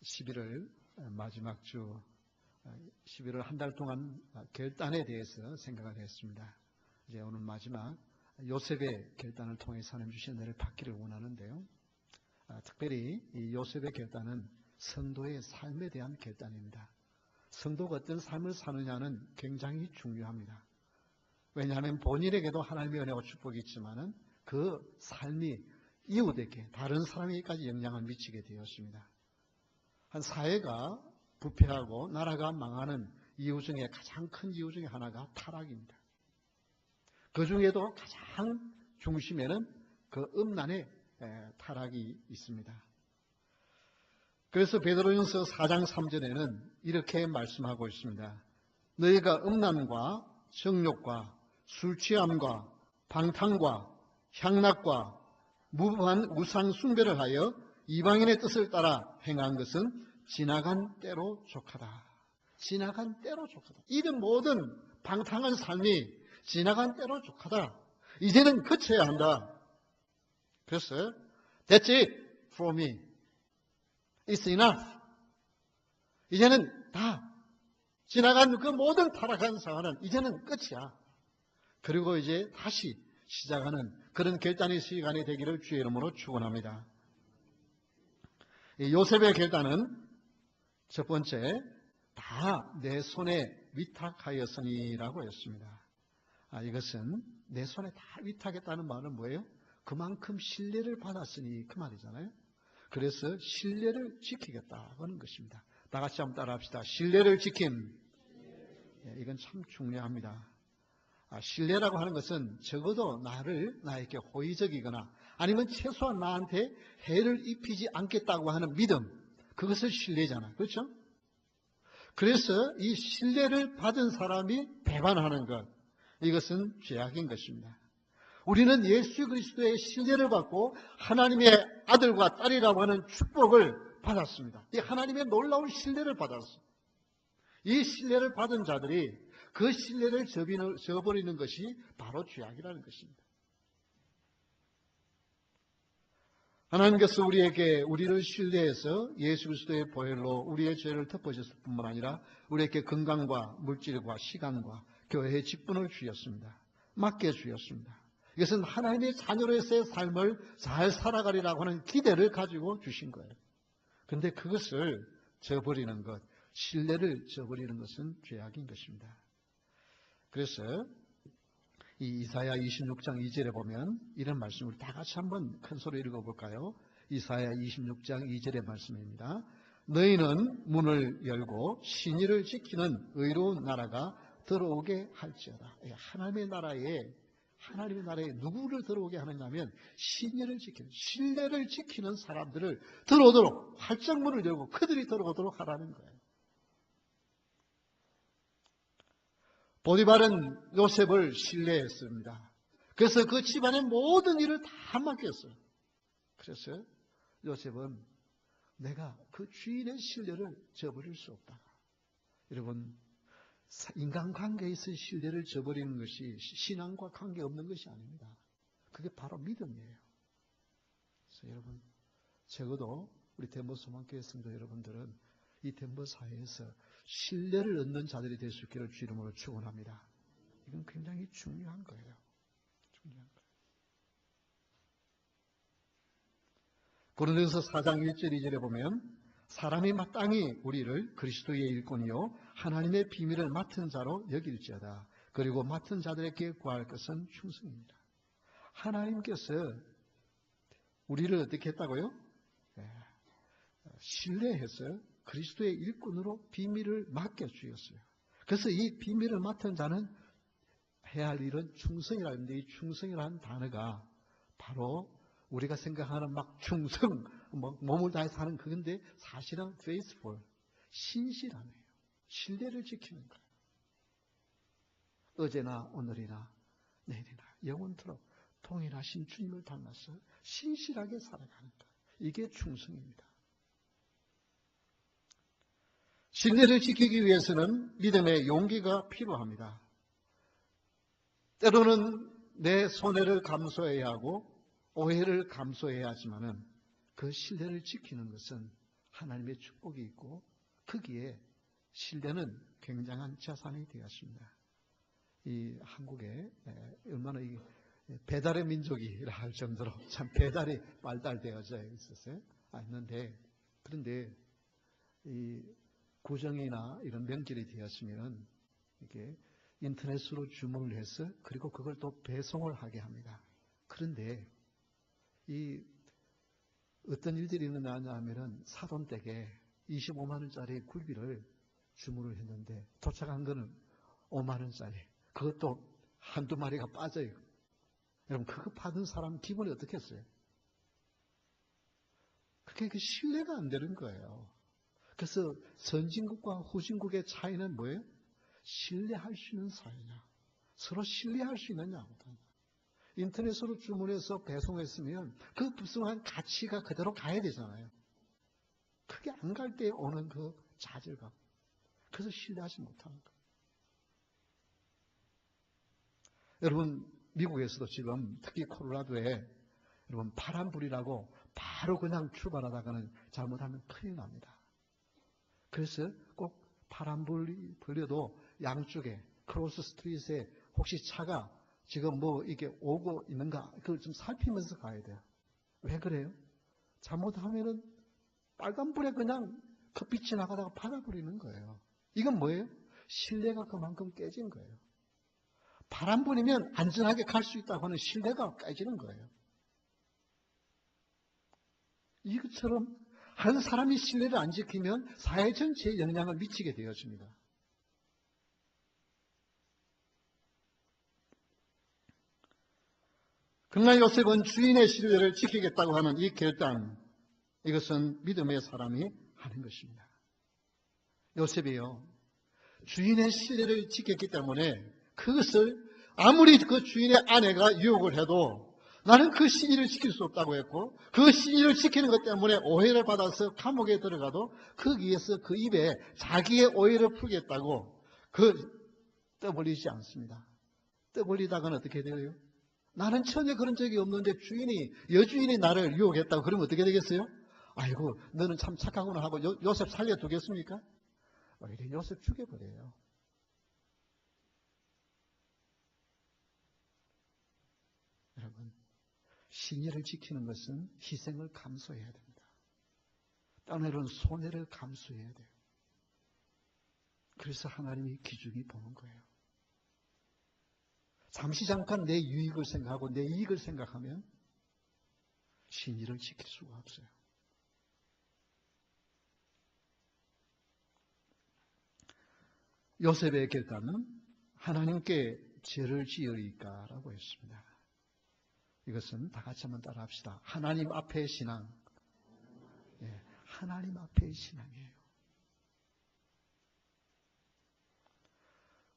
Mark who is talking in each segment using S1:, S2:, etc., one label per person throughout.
S1: 11월 마지막 주 11월 한 달 동안 결단에 대해서 생각을 했습니다. 이제 오늘 마지막 요셉의 결단을 통해서 하나님 주신 은혜를 받기를 원하는데요. 특별히 이 요셉의 결단은 성도의 삶에 대한 결단입니다. 성도가 어떤 삶을 사느냐는 굉장히 중요합니다. 왜냐하면 본인에게도 하나님의 은혜와 축복이 있지만은 그 삶이 이웃에게 다른 사람에게까지 영향을 미치게 되었습니다. 한 사회가 부패하고 나라가 망하는 이유 중에 가장 큰 이유 중에 하나가 타락입니다. 그 중에도 가장 중심에는 그 음란의 타락이 있습니다. 그래서 베드로전서 4장 3절에는 이렇게 말씀하고 있습니다. 너희가 음란과 정욕과 술취함과 방탕과 향락과 무부한 우상 숭배를 하여 이방인의 뜻을 따라 행한 것은 지나간 때로 족하다. 지나간 때로 족하다. 이런 모든 방탕한 삶이 지나간 때로 족하다. 이제는 그쳐야 한다. 그래서 That's it for me. It's enough. 이제는 다 지나간 그 모든 타락한 상황은 이제는 끝이야. 그리고 이제 다시 시작하는 그런 결단의 시간이 되기를 주의 이름으로 축원합니다. 요셉의 결단은 첫 번째, 다 내 손에 위탁하였으니라고 했습니다. 이것은 내 손에 다 위탁했다는 말은 뭐예요? 그만큼 신뢰를 받았으니 그 말이잖아요. 그래서 신뢰를 지키겠다고 하는 것입니다. 다 같이 한번 따라 합시다. 신뢰를 지킴. 이건 참 중요합니다. 신뢰라고 하는 것은 적어도 나에게 호의적이거나 아니면 최소한 나한테 해를 입히지 않겠다고 하는 믿음, 그것을 신뢰잖아요. 그렇죠? 그래서 이 신뢰를 받은 사람이 배반하는 것, 이것은 죄악인 것입니다. 우리는 예수 그리스도의 신뢰를 받고 하나님의 아들과 딸이라고 하는 축복을 받았습니다. 이 하나님의 놀라운 신뢰를 받았습니다. 이 신뢰를 받은 자들이 그 신뢰를 저버리는 것이 바로 죄악이라는 것입니다. 하나님께서 우리를 신뢰해서 예수 그리스도의 보혈로 우리의 죄를 덮어주셨을 뿐만 아니라 우리에게 건강과 물질과 시간과 교회의 직분을 주셨습니다. 맡겨주셨습니다. 이것은 하나님의 자녀로서의 삶을 잘 살아가리라고 하는 기대를 가지고 주신 거예요. 그런데 그것을 저버리는 것, 신뢰를 저버리는 것은 죄악인 것입니다. 그래서 이 이사야 26장 2절에 보면 이런 말씀을 다 같이 한번 큰 소리로 읽어볼까요? 이사야 26장 2절의 말씀입니다. 너희는 문을 열고 신의를 지키는 의로운 나라가 들어오게 할지어다. 하나님의 나라에 누구를 들어오게 하느냐면 신의를 지키는, 신뢰를 지키는 사람들을 들어오도록 활짝 문을 열고 그들이 들어오도록 하라는 거예요. 보디발은 요셉을 신뢰했습니다. 그래서 그 집안의 모든 일을 다 맡겼어요. 그래서 요셉은 내가 그 주인의 신뢰를 저버릴 수 없다. 여러분, 인간관계에서 신뢰를 저버리는 것이 신앙과 관계없는 것이 아닙니다. 그게 바로 믿음이에요. 그래서 여러분, 적어도 우리 덴버소망교회 성도 여러분들은 이 덴버 사회에서 신뢰를 얻는 자들이 될 수 있기를 주 이름으로 축원합니다. 이건 굉장히 중요한 거예요. 고린도전서 4장 1절 2절에 보면 사람이 마땅히 우리를 그리스도의 일꾼이요 하나님의 비밀을 맡은 자로 여길지어다. 그리고 맡은 자들에게 구할 것은 충성입니다. 하나님께서 우리를 어떻게 했다고요? 신뢰해서 그리스도의 일꾼으로 비밀을 맡겨주셨어요. 그래서 이 비밀을 맡은 자는 해야 할 일은 충성이라 하는데 이 충성이라는 단어가 바로 우리가 생각하는 막 충성, 몸을 다해서 하는 그건데 사실은 faithful, 신실함이에요. 신뢰를 지키는 거예요. 어제나 오늘이나 내일이나 영원토록 동일하신 주님을 닮아서 신실하게 살아가는 것. 이게 충성입니다. 신뢰를 지키기 위해서는 믿음의 용기가 필요합니다. 때로는 내 손해를 감수해야 하고 오해를 감수해야 하지만은 그 신뢰를 지키는 것은 하나님의 축복이 있고 거기에 신뢰는 굉장한 자산이 되었습니다. 이 한국에 얼마나 이 배달의 민족이라 할 정도로 참 배달이 발달되어져 있었어요. 그런데 이 구정이나 이런 명절이 되었으면 이게 인터넷으로 주문을 해서 그리고 그걸 또 배송을 하게 합니다. 그런데 이 어떤 일들이 일어나냐 하면은 사돈댁에 25만 원짜리 굴비를 주문을 했는데 도착한 거는 5만 원짜리. 그것도 한두 마리가 빠져요. 여러분 그거 받은 사람 기분이 어떻겠어요? 그게 신뢰가 안 되는 거예요. 그래서 선진국과 후진국의 차이는 뭐예요? 신뢰할 수 있는 사이냐, 서로 신뢰할 수 있느냐. 인터넷으로 주문해서 배송했으면 그 부승한 가치가 그대로 가야 되잖아요. 그게 안 갈 때 오는 그 좌절감. 그래서 신뢰하지 못하는 거예요. 여러분 미국에서도 지금 특히 콜로라도에 여러분 파란불이라고 바로 그냥 출발하다가는 잘못하면 큰일 납니다. 그래서 꼭 파란불이 불려도 양쪽에 크로스 스트리트에 혹시 차가 지금 뭐 이게 오고 있는가 그걸 좀 살피면서 가야 돼요. 왜 그래요? 잘못하면은 빨간불에 그냥 그 빛이 나가다가 받아버리는 거예요. 이건 뭐예요? 신뢰가 그만큼 깨진 거예요. 파란불이면 안전하게 갈 수 있다고 하는 신뢰가 깨지는 거예요. 이것처럼 한 사람이 신뢰를 안 지키면 사회 전체에 영향을 미치게 되어집니다. 그러나 요셉은 주인의 신뢰를 지키겠다고 하는 이 결단, 이것은 믿음의 사람이 하는 것입니다. 요셉이요, 주인의 신뢰를 지켰기 때문에 그것을 아무리 그 주인의 아내가 유혹을 해도 나는 그 신의를 지킬 수 없다고 했고 그 신의를 지키는 것 때문에 오해를 받아서 감옥에 들어가도 거기에서 그 입에 자기의 오해를 풀겠다고 떠벌리지 않습니다. 떠벌리다가는 어떻게 돼요? 나는 전혀 그런 적이 없는데 여주인이 나를 유혹했다고 그러면 어떻게 되겠어요? 아이고 너는 참 착하구나 하고 요셉 살려두겠습니까? 오히려 요셉 죽여버려요. 여러분 신의를 지키는 것은 희생을 감수해야 됩니다. 때로는 손해를 감수해야 돼요. 그래서 하나님이 기준이 보는 거예요. 잠시 잠깐 내 유익을 생각하고 내 이익을 생각하면 신의를 지킬 수가 없어요. 요셉의 결단은 하나님께 죄를 지으리까라고 했습니다. 이것은 다 같이 한번 따라 합시다. 하나님 앞의 신앙. 예, 하나님 앞의 신앙이에요.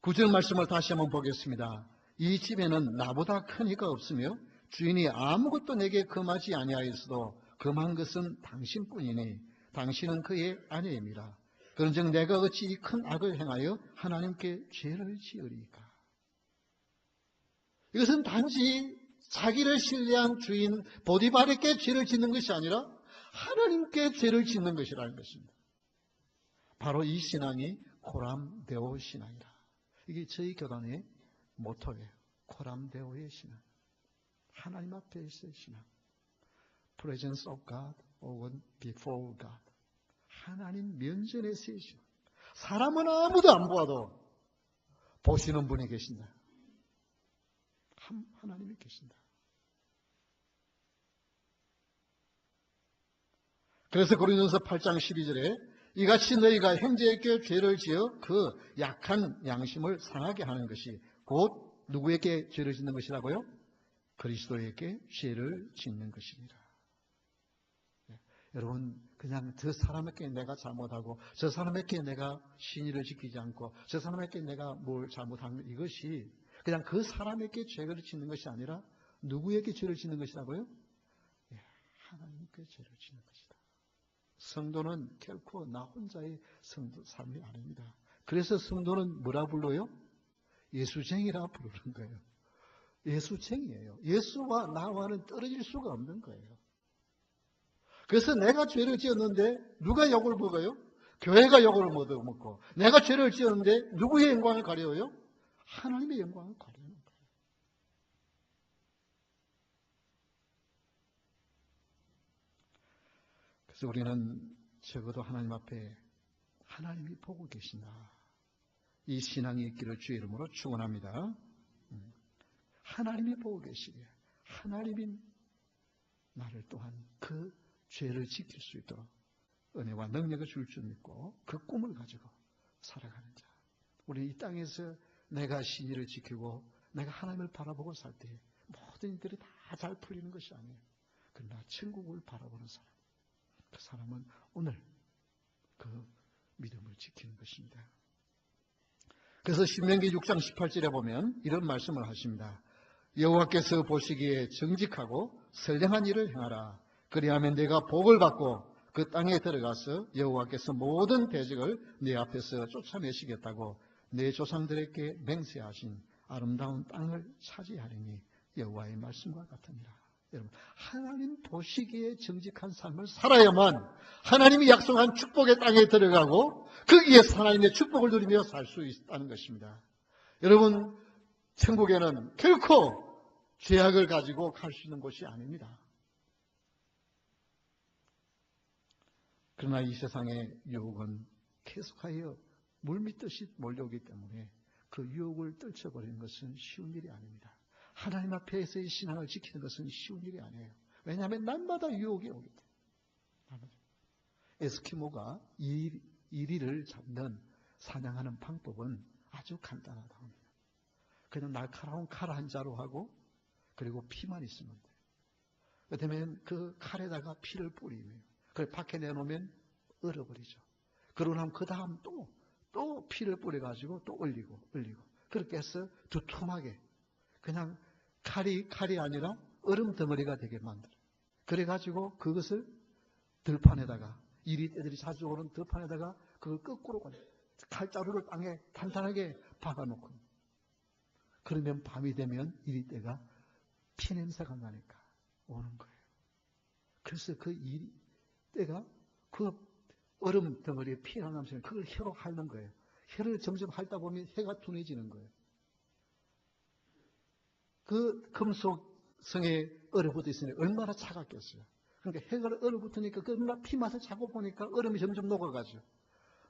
S1: 9절 말씀을 다시 한번 보겠습니다. 이 집에는 나보다 큰 이가 없으며 주인이 아무것도 내게 금하지 아니하였어도 금한 것은 당신뿐이니 당신은 그의 아내입니다. 그런즉 내가 어찌 이 큰 악을 행하여 하나님께 죄를 지으리까. 이것은 단지 자기를 신뢰한 주인 보디발에게 죄를 짓는 것이 아니라 하나님께 죄를 짓는 것이라는 것입니다. 바로 이 신앙이 코람데오 신앙이라. 이게 저희 교단의 모토예요. 코람데오의 신앙. 하나님 앞에 있어의 신앙. Presence of God 혹은 Before God. 하나님 면전에서의 신앙. 사람은 아무도 안 보아도 보시는 분이 계신다. 하나님이 계신다. 그래서 고린도서 8장 12절에 이같이 너희가 형제에게 죄를 지어 그 약한 양심을 상하게 하는 것이 곧 누구에게 죄를 짓는 것이라고요? 그리스도에게 죄를 짓는 것이니라. 여러분 그냥 저 사람에게 내가 잘못하고 저 사람에게 내가 신의를 지키지 않고 저 사람에게 내가 뭘 잘못하면 이것이 그냥 그 사람에게 죄를 짓는 것이 아니라 누구에게 죄를 짓는 것이라고요? 하나님께 죄를 짓는 것이다. 성도는 결코 나 혼자의 삶이 아닙니다. 그래서 성도는 뭐라 불러요? 예수쟁이라 부르는 거예요. 예수쟁이에요. 예수와 나와는 떨어질 수가 없는 거예요. 그래서 내가 죄를 지었는데 누가 욕을 먹어요? 교회가 욕을 먹고, 내가 죄를 지었는데 누구의 영광을 가려워요? 하나님의 영광을 가려는 거예요. 그래서 우리는 적어도 하나님 앞에 하나님이 보고 계신다, 이 신앙이 있기를 주의 이름으로 축원합니다. 하나님이 보고 계시게, 하나님이 나를 또한 그 죄를 지킬 수 있도록 은혜와 능력을 줄 줄 믿고 그 꿈을 가지고 살아가는 자. 우리 이 땅에서 내가 신의를 지키고 내가 하나님을 바라보고 살 때 모든 일들이 다 잘 풀리는 것이 아니에요. 그러나 천국을 바라보는 사람, 그 사람은 오늘 그 믿음을 지키는 것입니다. 그래서 신명기 6장 18절에 보면 이런 말씀을 하십니다. 여호와께서 보시기에 정직하고 선량한 일을 행하라. 그리하면 내가 복을 받고 그 땅에 들어가서 여호와께서 모든 대적을 네 앞에서 쫓아내시겠다고 내 조상들에게 맹세하신 아름다운 땅을 차지하리니 여호와의 말씀과 같으니라. 여러분, 하나님 보시기에 정직한 삶을 살아야만 하나님이 약속한 축복의 땅에 들어가고 거기에서 하나님의 축복을 누리며 살 수 있다는 것입니다. 여러분, 천국에는 결코 죄악을 가지고 갈 수 있는 곳이 아닙니다. 그러나 이 세상의 유혹은 계속하여 물밀듯이 몰려오기 때문에 그 유혹을 떨쳐버리는 것은 쉬운 일이 아닙니다. 하나님 앞에서의 신앙을 지키는 것은 쉬운 일이 아니에요. 왜냐하면 날마다 유혹이 오기 때문에. 에스키모가 이리를 잡는 사냥하는 방법은 아주 간단하다고 합니다. 그냥 날카로운 칼 한 자루 하고 그리고 피만 있으면 돼요. 그렇다면 그 칼에다가 피를 뿌리면 그걸 밖에 내놓으면 얼어버리죠. 그러고 나면 그 다음 또 피를 뿌려가지고 또 얼리고 그렇게 해서 두툼하게 그냥 칼이 아니라 얼음 덩어리가 되게 만들어요. 그래가지고 그것을 들판에다가 이리떼들이 자주 오는 들판에다가 그걸 거꾸로 칼자루를 땅에 탄탄하게 박아놓고 그러면 밤이 되면 이리떼가 피냄새가 나니까 오는 거예요. 그래서 그 이리떼가 그 얼음 덩어리에 피가 남으면 그걸 혀로 핥는 거예요. 혀를 점점 핥다 보면 혀가 둔해지는 거예요. 그 금속성에 얼어붙어 있으니 얼마나 차갑겠어요. 그러니까 혀가 얼어붙으니까 그 피 맛을 자꾸 보니까 얼음이 점점 녹아가죠.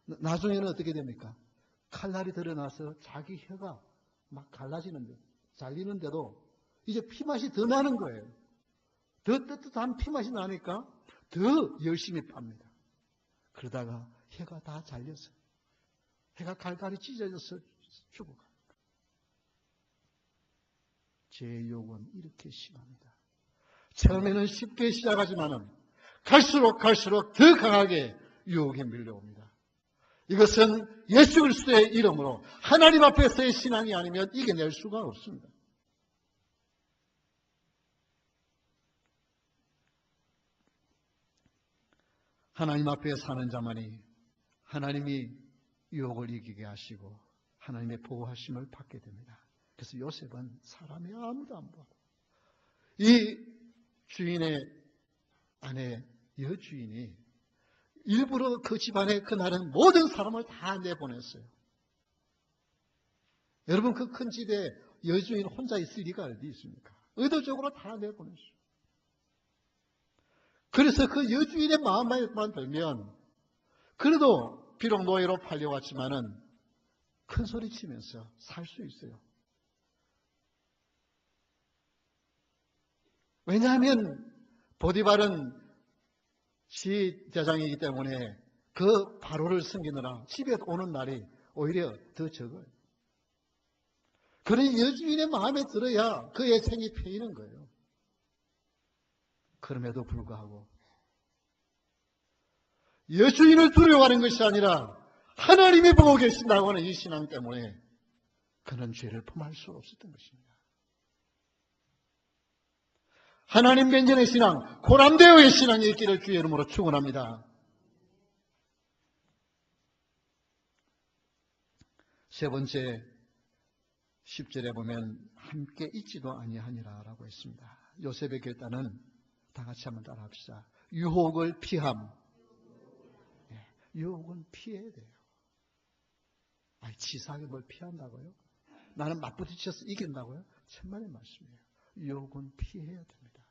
S1: 나중에는 어떻게 됩니까? 칼날이 드러나서 자기 혀가 막 갈라지는데, 잘리는데도 이제 피맛이 더 나는 거예요. 더 뜨뜻한 피맛이 나니까 더 열심히 팝니다. 그러다가 혀가 다 잘려서 혀가 갈갈이 찢어져서 죽어가요. 죄의 유혹은 이렇게 심합니다. 처음에는 쉽게 시작하지만은 갈수록 더 강하게 유혹에 밀려옵니다. 이것은 예수 그리스도의 이름으로 하나님 앞에서의 신앙이 아니면 이겨낼 수가 없습니다. 하나님 앞에 사는 자만이 하나님이 유혹을 이기게 하시고 하나님의 보호하심을 받게 됩니다. 그래서 요셉은 사람이 아무도 안 보고 이 주인의 아내 여주인이 일부러 그 집안에 그날은 모든 사람을 다 내보냈어요. 여러분, 그 큰 집에 여주인 혼자 있을 리가 어디 있습니까? 의도적으로 다 내보냈어요. 그래서 그 여주인의 마음만 들면 그래도 비록 노예로 팔려왔지만은 큰 소리 치면서 살 수 있어요. 왜냐하면 보디발은 시대장이기 때문에 그 바로를 섬기느라 집에 오는 날이 오히려 더 적어요. 그러니 여주인의 마음에 들어야 그의 생이 패이는 거예요. 그럼에도 불구하고 여주인을 두려워하는 것이 아니라 하나님이 보고 계신다고 하는 이 신앙 때문에 그는 죄를 범할 수 없었던 것입니다. 하나님 면전의 신앙, 고람되어의 신앙이 있기를 주의 이름으로 축원합니다. 세 번째 10절에 보면 함께 있지도 아니하니라 라고 했습니다. 요셉의 결단은 다 같이 한번 따라합시다. 유혹을 피함. 유혹은 피해야 돼요. 치사하게 뭘 피한다고요? 나는 맞부딪혀서 이긴다고요? 천만의 말씀이에요. 유혹은 피해야 됩니다.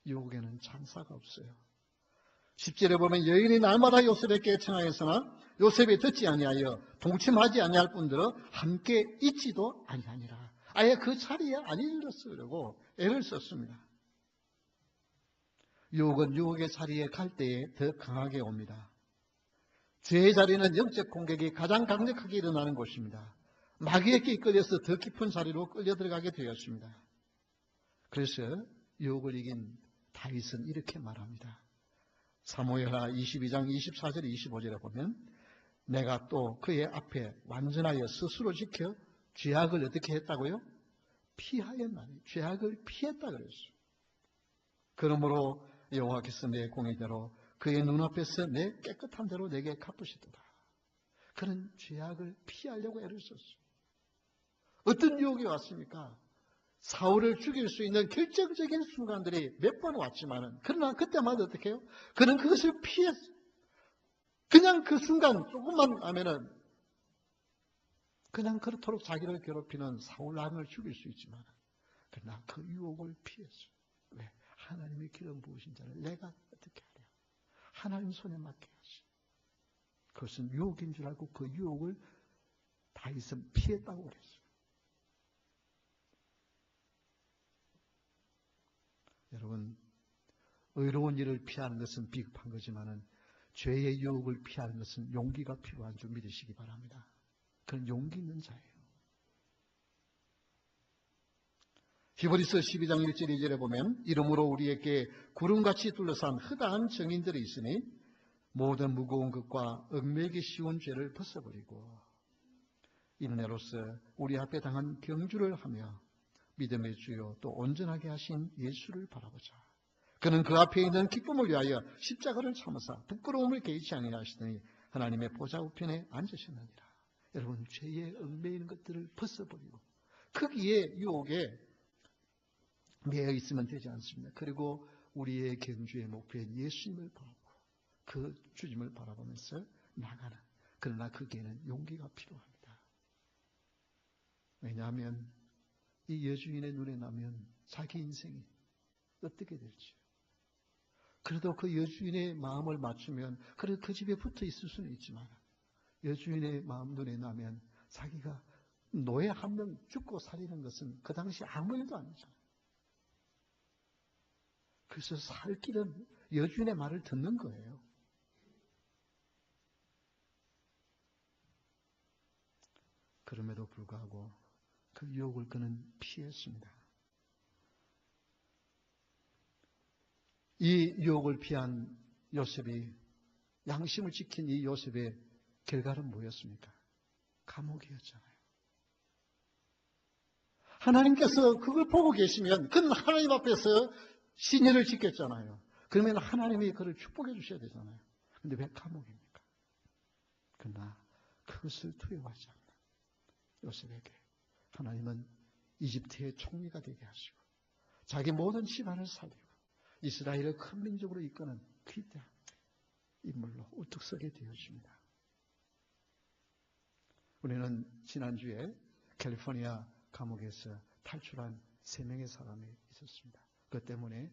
S1: 유혹에는 장사가 없어요. 10절에 보면 여인이 날마다 요셉에게 청하였으나 요셉이 듣지 아니하여 동침하지 아니할 뿐더러 함께 있지도 아니하니라. 아예 그 자리에 안 일렀으려고 애를 썼습니다. 유혹은 유혹의 자리에 갈 때에 더 강하게 옵니다. 죄의 자리는 영적 공격이 가장 강력하게 일어나는 곳입니다. 마귀에게 이끌려서 더 깊은 자리로 끌려 들어가게 되었습니다. 그래서 유혹을 이긴 다윗은 이렇게 말합니다. 사무엘하 22장 24절 25절에 보면 내가 또 그의 앞에 완전하여 스스로 지켜 죄악을 어떻게 했다고요? 피하였나니. 죄악을 피했다 그랬어요. 그러므로 여호와께서 내 공의대로 그의 눈앞에서 내 깨끗한 대로 내게 갚으시도다. 그는 죄악을 피하려고 애를 썼어요. 어떤 유혹이 왔습니까? 사울을 죽일 수 있는 결정적인 순간들이 몇 번 왔지만은, 그러나 그때마다 어떻게 해요? 그는 그것을 피했어요. 그냥 그 순간 조금만 하면은 그냥 그렇도록 자기를 괴롭히는 사울 왕을 죽일 수 있지만, 그러나 그 유혹을 피했어요. 왜? 하나님의 기름 부으신 자를 내가 어떻게 하랴? 하나님 손에 맡겨야지. 그것은 유혹인 줄 알고 그 유혹을 다윗은 피했다고 그랬어요. 여러분, 의로운 일을 피하는 것은 비겁한 거지만은 죄의 유혹을 피하는 것은 용기가 필요한 줄 믿으시기 바랍니다. 그런 용기 있는 자예요. 히브리서 12장 1절 2절에 보면 이러므로 우리에게 구름같이 둘러싼 허다한 증인들이 있으니 모든 무거운 것과 얽매이기 쉬운 죄를 벗어버리고 인내로서 우리 앞에 당한 경주를 하며 믿음의 주요 또 온전하게 하신 예수를 바라보자. 그는 그 앞에 있는 기쁨을 위하여 십자가를 참으사 부끄러움을 개의치 아니하시더니 하나님의 보좌 우편에 앉으셨느니라. 여러분, 죄에 얽매이는 것들을 벗어버리고 크기의 유혹에 매여 있으면 되지 않습니다. 그리고 우리의 경주의 목표인 예수님을 바라보고 그 주님을 바라보면서 나가는, 그러나 거기에는 용기가 필요합니다. 왜냐하면 이 여주인의 눈에 나면 자기 인생이 어떻게 될지, 그래도 그 여주인의 마음을 맞추면 그래도 그 집에 붙어 있을 수는 있지만 여주인의 마음 눈에 나면 자기가 노예 한 명 죽고 살리는 것은 그 당시 아무 일도 아니잖아요. 그래서 살 길은 여주인의 말을 듣는 거예요. 그럼에도 불구하고 그 유혹을 그는 피했습니다. 이 유혹을 피한 요셉이, 양심을 지킨 이 요셉의 결과는 뭐였습니까? 감옥이었잖아요. 하나님께서 그걸 보고 계시면 그는 하나님 앞에서 신의를 지켰잖아요. 그러면 하나님이 그를 축복해 주셔야 되잖아요. 그런데 왜 감옥입니까? 그러나 그것을 두려워하지 않는 요셉에게 하나님은 이집트의 총리가 되게 하시고 자기 모든 집안을 살리고 이스라엘을 큰 민족으로 이끄는 귀대한 인물로 우뚝 서게 되어집니다. 우리는 지난주에 캘리포니아 감옥에서 탈출한 3명의 사람이 있었습니다. 그 때문에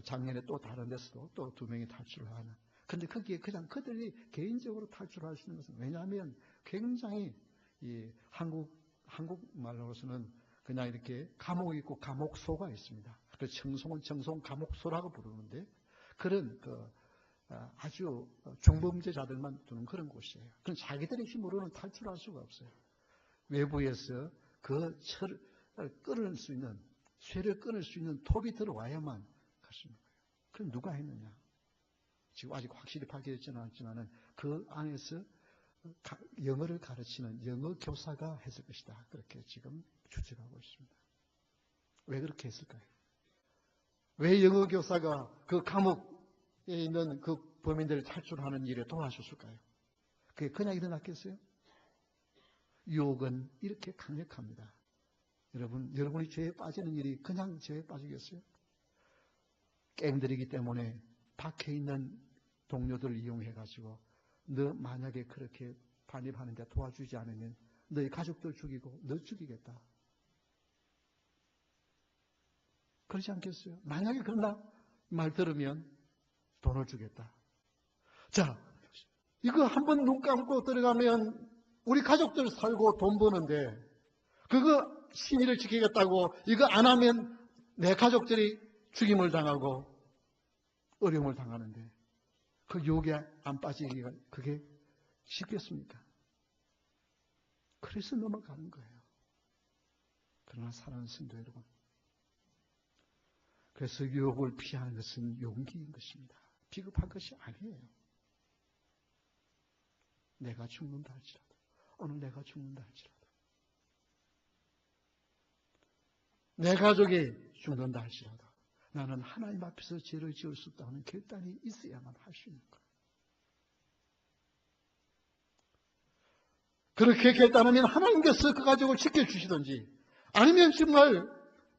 S1: 작년에 또 다른 데서도 또 2명이 탈출을 하는. 그런데 거기에 그냥 그들이 개인적으로 탈출하시는 것은, 왜냐하면 굉장히 이 한국말로서는 그냥 이렇게 감옥이 있고 감옥소가 있습니다. 그 청송은 청송 감옥소라고 부르는데 그런 아주 중범죄자들만 두는 그런 곳이에요. 그럼 자기들의 힘으로는 탈출할 수가 없어요. 외부에서 그 철을 끊을 수 있는, 쇠를 끊을 수 있는 톱이 들어와야만 갈 수 있는 거예요. 그럼 누가 했느냐? 지금 아직 확실히 밝혀지지는 않지만은 그 안에서 영어를 가르치는 영어 교사가 했을 것이다. 그렇게 지금 추측하고 있습니다. 왜 그렇게 했을까요? 왜 영어 교사가 그 감옥에 있는 그 범인들을 탈출하는 일에 도와줬을까요? 그게 그냥 일어났겠어요? 유혹은 이렇게 강력합니다. 여러분이 죄에 빠지는 일이 그냥 죄에 빠지겠어요? 갱들이기 때문에 밖에 있는 동료들을 이용해가지고 너 만약에 그렇게 반입하는데 도와주지 않으면 너희 가족들 죽이고 너 죽이겠다. 그렇지 않겠어요? 만약에 그런다 말 들으면 돈을 주겠다. 자, 이거 한번 눈 감고 들어가면 우리 가족들 살고 돈 버는데 그거 신의를 지키겠다고 이거 안 하면 내 가족들이 죽임을 당하고 어려움을 당하는데 그 유혹에 안 빠지기가 그게 쉽겠습니까? 그래서 넘어가는 거예요. 그러나 사랑하는 성도 여러분, 그래서 유혹을 피하는 것은 용기인 것입니다. 비겁한 것이 아니에요. 내가 죽는다 할지라도, 오늘 내가 죽는다 할지라도, 내 가족이 죽는다 할지라도 나는 하나님 앞에서 죄를 지을 수 없다는 결단이 있어야만 할 수 있는 거예요. 그렇게 결단하면 하나님께서 그 가족을 지켜주시든지 아니면 정말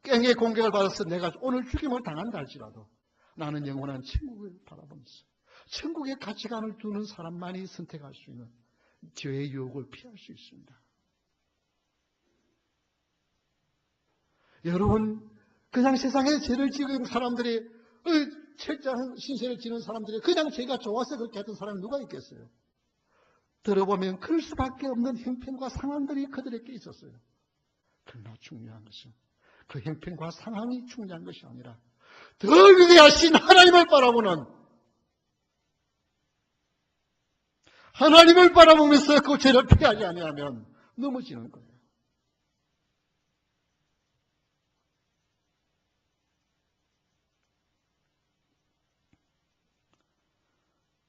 S1: 깽의 공격을 받아서 내가 오늘 죽임을 당한다 할지라도 나는 영원한 천국을 바라보면서 천국의 가치관을 두는 사람만이 선택할 수 있는 죄의 유혹을 피할 수 있습니다. 여러분, 그냥 세상에 죄를 지은 사람들이 철저한 신세를 지는 사람들이 그냥 죄가 좋아서 그렇게 했던 사람이 누가 있겠어요? 들어보면 그럴 수밖에 없는 형편과 상황들이 그들에게 있었어요. 그러나 중요한 것은 그 형편과 상황이 중요한 것이 아니라 더 위대하신 하나님을 바라보면서 그 죄를 피하지 아니하면 넘어지는 거예요.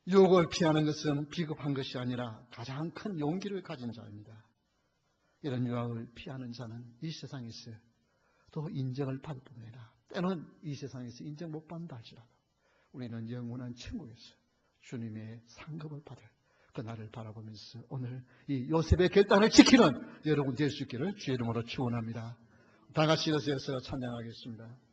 S1: 유혹을 피하는 것은 비겁한 것이 아니라 가장 큰 용기를 가진 자입니다. 이런 유혹을 피하는 자는 이 세상에서 또 인정을 받을 뿐 아니라 때는 이 세상에서 인정 못 받는다 할지라도 우리는 영원한 천국에서 주님의 상급을 받을 그날을 바라보면서 오늘 이 요셉의 결단을 지키는 여러분 될 수 있기를 주의 이름으로 축원합니다. 다 같이 일어서서 찬양하겠습니다.